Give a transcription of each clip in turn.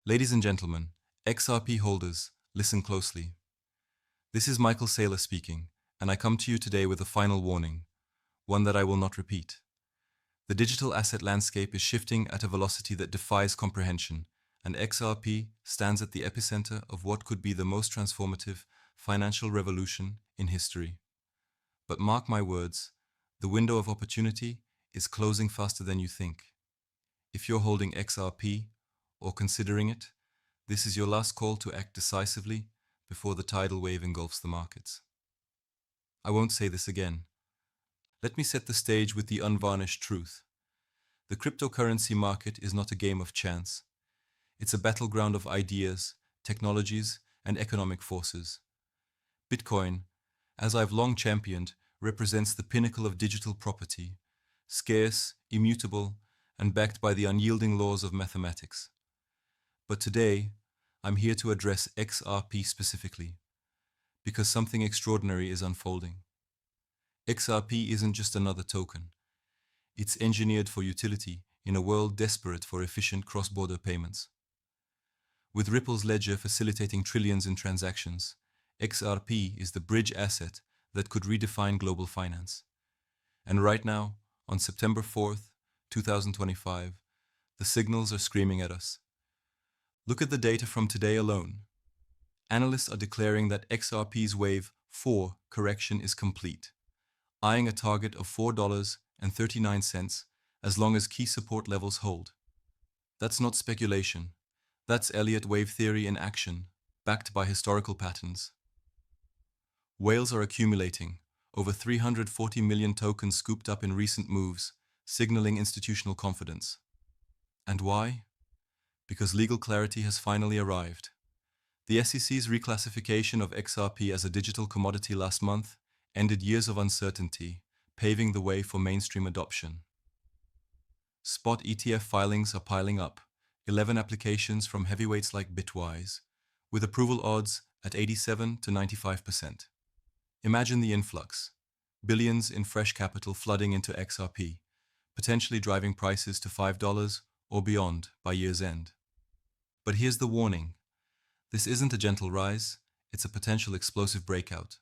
Ladies and gentlemen, XRP holders, listen closely. This is Michael Saylor speaking, and I come to you today with a final warning, one that I will not repeat. The digital asset landscape is shifting at a velocity that defies comprehension, and XRP stands at the epicenter of what could be the most transformative financial revolution in history. But mark my words, the window of opportunity is closing faster than you think. If you're holding XRP or considering it, this is your last call to act decisively before the tidal wave engulfs the markets. I won't say this again. Let me set the stage with the unvarnished truth. The cryptocurrency market is not a game of chance. It's a battleground of ideas, technologies, and economic forces. Bitcoin, as I've long championed, represents the pinnacle of digital property, scarce, immutable, and backed by the unyielding laws of mathematics. But today, I'm here to address XRP specifically, because something extraordinary is unfolding. XRP isn't just another token. It's engineered for utility in a world desperate for efficient cross-border payments. With Ripple's ledger facilitating trillions in transactions, XRP is the bridge asset that could redefine global finance. And right now, on September 4th, 2025, the signals are screaming at us. Look at the data from today alone. Analysts are declaring that XRP's Wave 4 correction is complete, eyeing a target of $4.39 as long as key support levels hold. That's not speculation. That's Elliott wave theory in action, backed by historical patterns. Whales are accumulating, over 340 million tokens scooped up in recent moves, signaling institutional confidence. And why? Because legal clarity has finally arrived. The SEC's reclassification of XRP as a digital commodity last month ended years of uncertainty, paving the way for mainstream adoption. Spot ETF filings are piling up, 11 applications from heavyweights like Bitwise, with approval odds at 87 to 95%. Imagine the influx, billions in fresh capital flooding into XRP, potentially driving prices to $5 or beyond by year's end. But here's the warning. This isn't a gentle rise, it's a potential explosive breakout.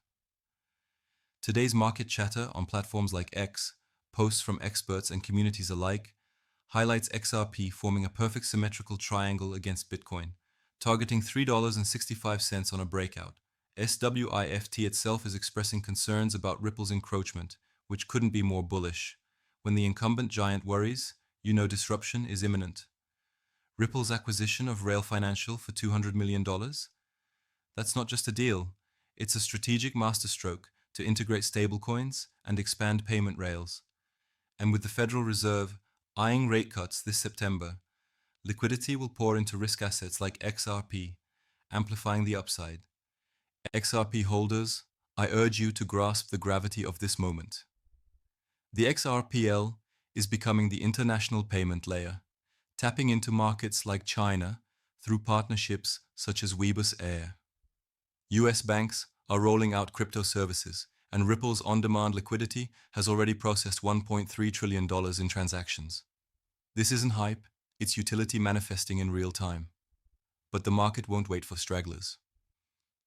Today's market chatter on platforms like X, posts from experts and communities alike, highlights XRP forming a perfect symmetrical triangle against Bitcoin, targeting $3.65 on a breakout. SWIFT itself is expressing concerns about Ripple's encroachment, which couldn't be more bullish. When the incumbent giant worries, you know disruption is imminent. Ripple's acquisition of Rail Financial for $200 million? That's not just a deal, it's a strategic masterstroke to integrate stablecoins and expand payment rails. And with the Federal Reserve eyeing rate cuts this September, liquidity will pour into risk assets like XRP, amplifying the upside. XRP holders, I urge you to grasp the gravity of this moment. The XRPL is becoming the international payment layer, tapping into markets like China through partnerships such as Weebus Air. US banks are rolling out crypto services, and Ripple's on-demand liquidity has already processed $1.3 trillion in transactions. This isn't hype, it's utility manifesting in real time. But the market won't wait for stragglers.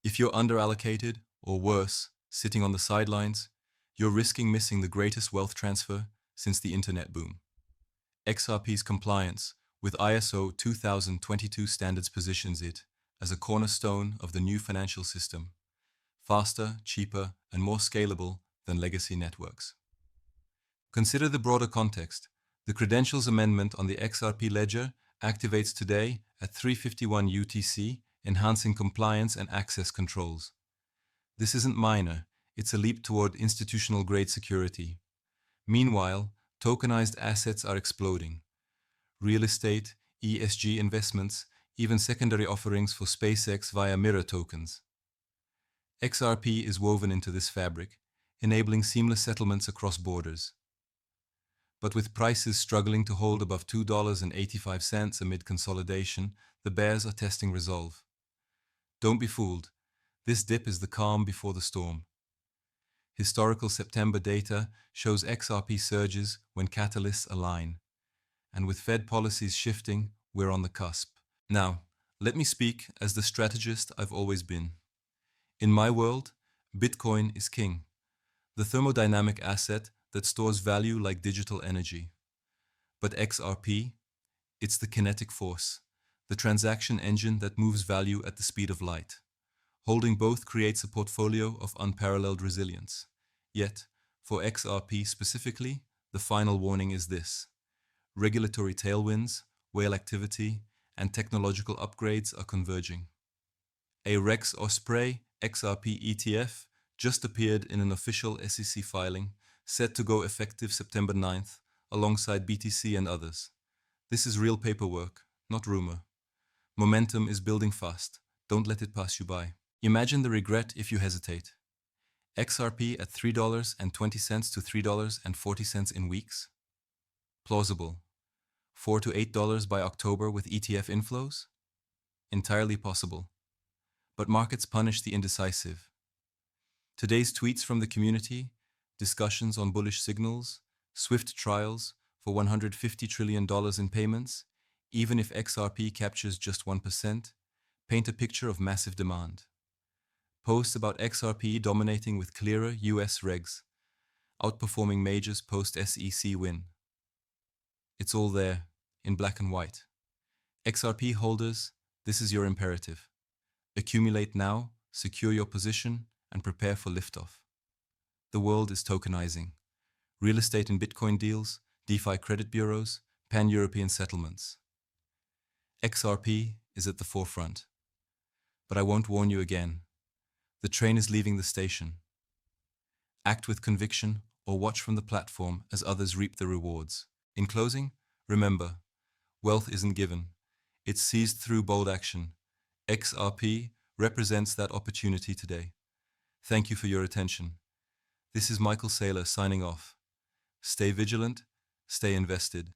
If you're underallocated, or worse, sitting on the sidelines, you're risking missing the greatest wealth transfer since the internet boom. XRP's compliance with ISO 2022 standards positions it as a cornerstone of the new financial system, faster, cheaper, and more scalable than legacy networks. Consider the broader context. The Credentials Amendment on the XRP ledger activates today at 3:51 UTC, enhancing compliance and access controls. This isn't minor, it's a leap toward institutional-grade security. Meanwhile, tokenized assets are exploding. Real estate, ESG investments, even secondary offerings for SpaceX via mirror tokens. XRP is woven into this fabric, enabling seamless settlements across borders. But with prices struggling to hold above $2.85 amid consolidation, the bears are testing resolve. Don't be fooled. This dip is the calm before the storm. Historical September data shows XRP surges when catalysts align. And with Fed policies shifting, we're on the cusp. Now, Let me speak as the strategist I've always been. In my world, Bitcoin is king, the thermodynamic asset that stores value like digital energy. But XRP, it's the kinetic force, the transaction engine that moves value at the speed of light. Holding both creates a portfolio of unparalleled resilience. Yet, for XRP specifically, the final warning is this: regulatory tailwinds, whale activity, and technological upgrades are converging. A REX or Spray XRP ETF just appeared in an official SEC filing, set to go effective September 9th, alongside BTC and others. This is real paperwork, not rumor. Momentum is building fast. Don't let it pass you by. Imagine the regret if you hesitate. XRP at $3.20 to $3.40 in weeks? Plausible. $4 to $8 by October with ETF inflows? Entirely possible. But markets punish the indecisive. Today's tweets from the community, discussions on bullish signals, swift trials for $150 trillion in payments, even if XRP captures just 1%, paint a picture of massive demand. Posts about XRP dominating with clearer US regs, outperforming majors post-SEC win. It's all there, in black and white. XRP holders, this is your imperative. Accumulate now, secure your position, and prepare for liftoff. The world is tokenizing. Real estate and Bitcoin deals, DeFi credit bureaus, pan-European settlements. XRP is at the forefront. But I won't warn you again. The train is leaving the station. Act with conviction or watch from the platform as others reap the rewards. In closing, remember, wealth isn't given. It's seized through bold action. XRP represents that opportunity today. Thank you for your attention. This is Michael Saylor signing off. Stay vigilant, stay invested.